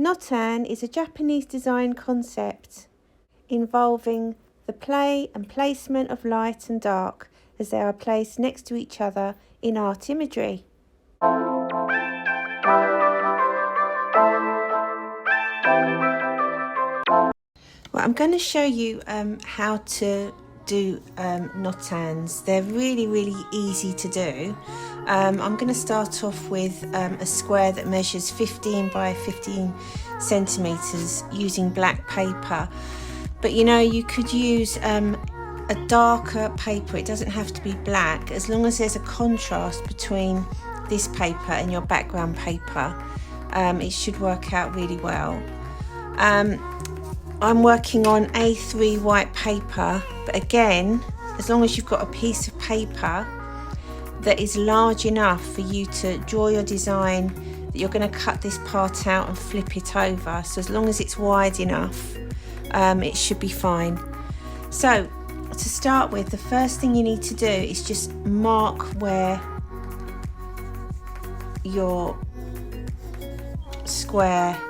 Notan is a Japanese design concept involving the play and placement of light and dark as they are placed next to each other in art imagery. Well, I'm going to show you how to do Notans. They're really easy to do. I'm going to start off with a square that measures 15 by 15 centimeters using black paper, but you know, you could use a darker paper. It doesn't have to be black, as long as there's a contrast between this paper and your background paper. It should work out really well. I'm working on A3 white paper, but again, as long as you've got a piece of paper that is large enough for you to draw your design, that you're going to cut this part out and flip it over. So as long as it's wide enough, it should be fine. So to start with, the first thing you need to do is just mark where your square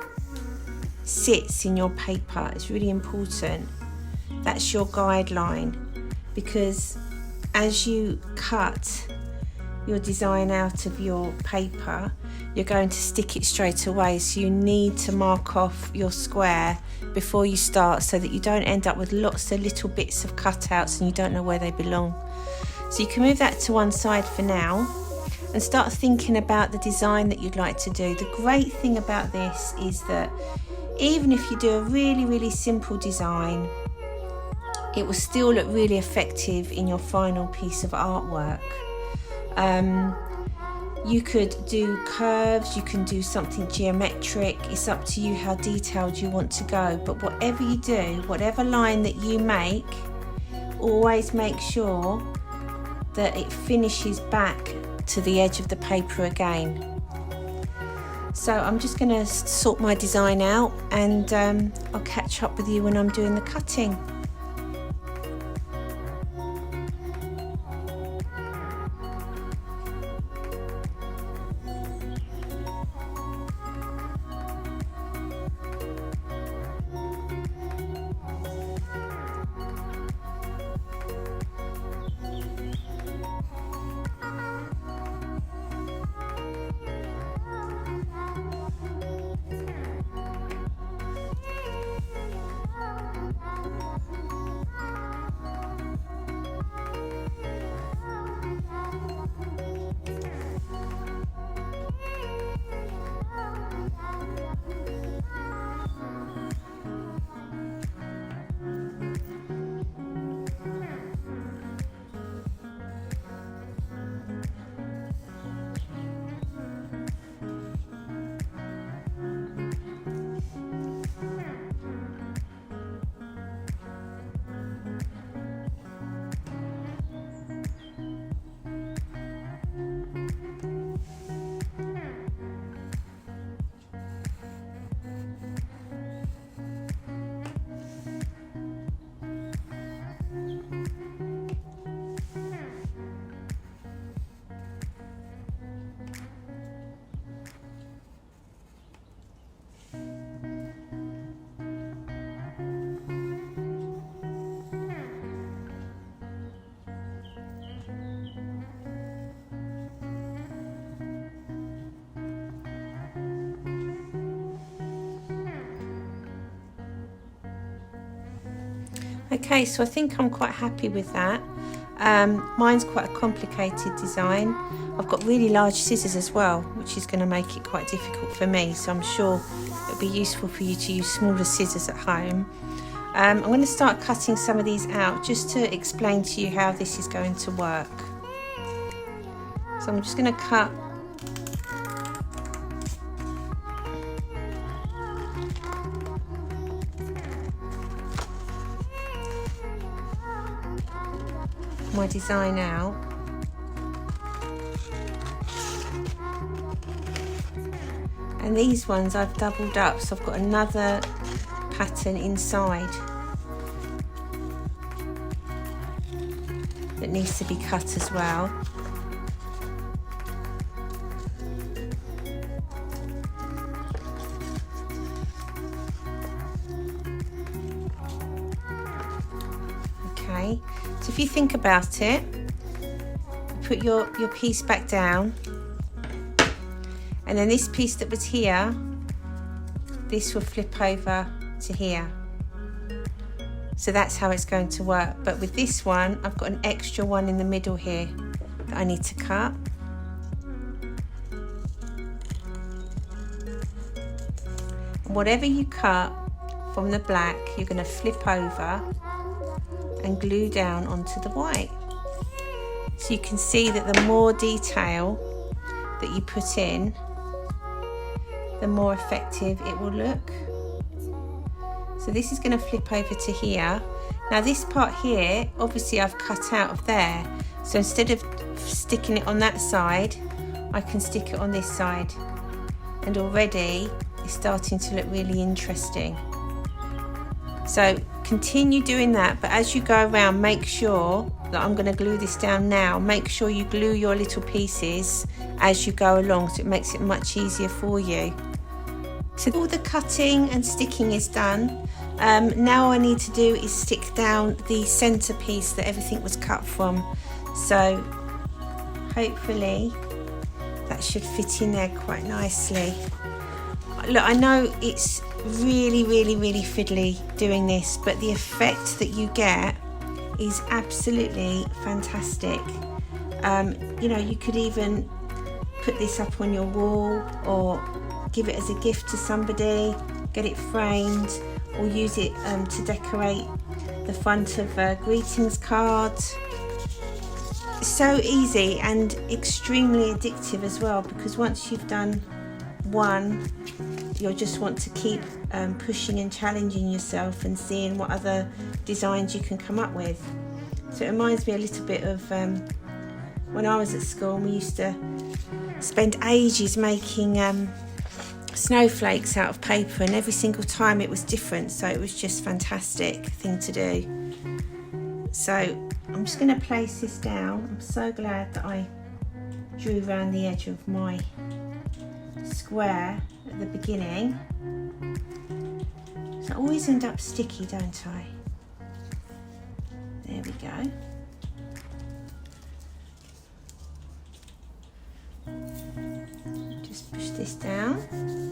sits in your paper. It's really important. That's your guideline, because as you cut your design out of your paper, you're going to stick it straight away. So you need to mark off your square before you start, so that you don't end up with lots of little bits of cutouts and you don't know where they belong. So you can move that to one side for now and start thinking about the design that you'd like to do. The great thing about this is that even if you do a really simple design, it will still look really effective in your final piece of artwork. You could do curves, you can do something geometric. It's up to you how detailed you want to go, but whatever you do, whatever line that you make, always make sure that it finishes back to the edge of the paper again. So I'm just going to sort my design out, and I'll catch up with you when I'm doing the cutting. Okay, so I think I'm quite happy with that. Mine's quite a complicated design. I've got really large scissors as well, which is going to make it quite difficult for me, so I'm sure it'll be useful for you to use smaller scissors at home. I'm going to start cutting some of these out just to explain to you how this is going to work. So I'm just going to cut my design out. And these ones I've doubled up, so I've got another pattern inside that needs to be cut as well. Okay, so if you think about it, put your piece back down, and then this piece that was here, this will flip over to here. So that's how it's going to work. But with this one, I've got an extra one in the middle here that I need to cut. And whatever you cut from the black, you're going to flip over and glue down onto the white. So you can see that the more detail that you put in, the more effective it will look. So this is going to flip over to here. Now this part here, obviously I've cut out of there. So instead of sticking it on that side, I can stick it on this side. And already it's starting to look really interesting. So continue doing that, but as you go around, make sure that I'm going to glue this down now. Make sure you glue your little pieces as you go along, so it makes it much easier for you. So all the cutting and sticking is done. Now all I need to do is stick down the centre piece that everything was cut from. So hopefully that should fit in there quite nicely. Look, I know it's really fiddly doing this, but the effect that you get is absolutely fantastic. You know, you could even put this up on your wall or give it as a gift to somebody, get it framed, or use it to decorate the front of greetings cards. So easy and extremely addictive as well, because once you've done one, you'll just want to keep pushing and challenging yourself and seeing what other designs you can come up with. So it reminds me a little bit of when I was at school, and we used to spend ages making snowflakes out of paper, and every single time it was different, so it was just fantastic thing to do. So I'm just going to place this down. I'm so glad that I drew around the edge of my square at the beginning. So I always end up sticky, don't I? There we go. Just push this down,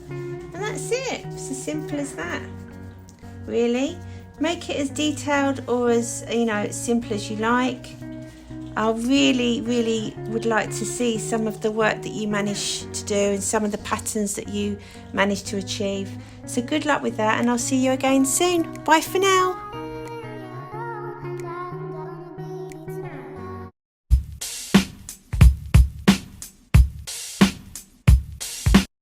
and that's it. It's as simple as that, really. Make it as detailed or as, you know, simple as you like. I really would like to see some of the work that you managed to do and some of the patterns that you managed to achieve. So good luck with that, and I'll see you again soon. Bye for now.